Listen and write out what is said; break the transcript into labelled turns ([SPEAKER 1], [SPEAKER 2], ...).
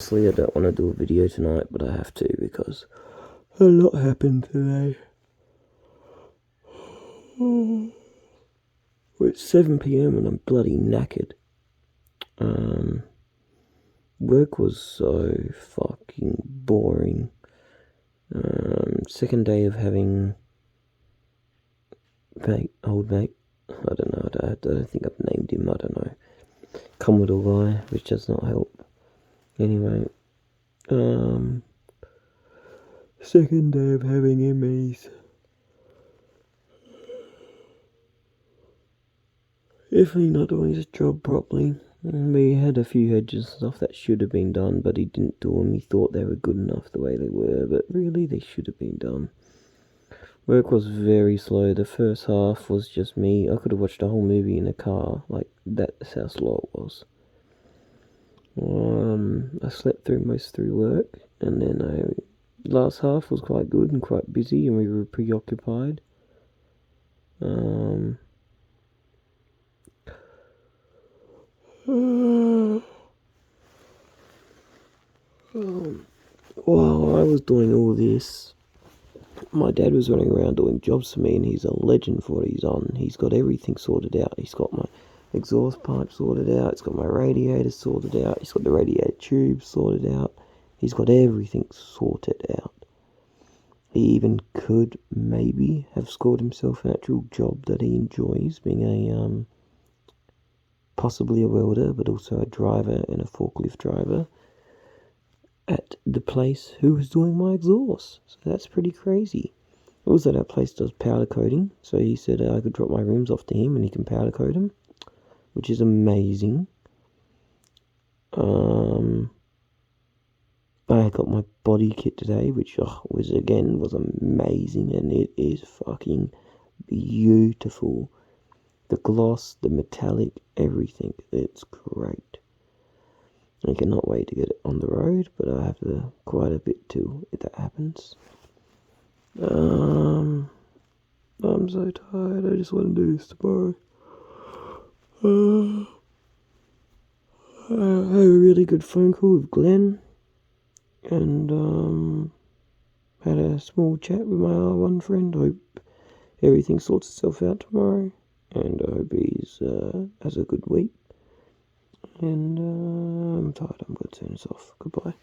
[SPEAKER 1] Honestly, I don't want to do a video tonight, but I have to because a lot happened today. Well, it's 7 PM and I'm bloody knackered. Work was so fucking boring. Second day of having old mate. I don't know. I don't think I've named him. I don't know. Commodore guy, which does not help. Anyway, second day of having him, he's definitely not doing his job properly. We had a few hedges and stuff that should have been done, but he didn't do them. He thought they were good enough the way they were, but really they should have been done. Work was very slow. The first half was just me. I could have watched a whole movie in a car. Like, that's how slow it was. I slept through work, and then last half was quite good and quite busy, and we were preoccupied. While I was doing all this, my dad was running around doing jobs for me, and he's a legend for what he's on. He's got everything sorted out. He's got my exhaust pipe sorted out. He's got my radiator sorted out. He's got the radiator tube sorted out. He's got everything sorted out. He even could maybe have scored himself an actual job that he enjoys, being a possibly a welder, but also a driver and a forklift driver at the place who was doing my exhaust. So that's pretty crazy. Also, that place does powder coating, so he said I could drop my rims off to him and he can powder coat them, which is amazing. I got my body kit today, which was amazing, and it is fucking beautiful. The gloss, the metallic, everything. It's great. I cannot wait to get it on the road, but I have quite a bit too if that happens. I'm so tired. I just want to do this tomorrow. I had a really good phone call with Glenn, and had a small chat with my one friend. I hope everything sorts itself out tomorrow, and I hope he's has a good week. And I'm tired. I'm going to turn this off. Goodbye.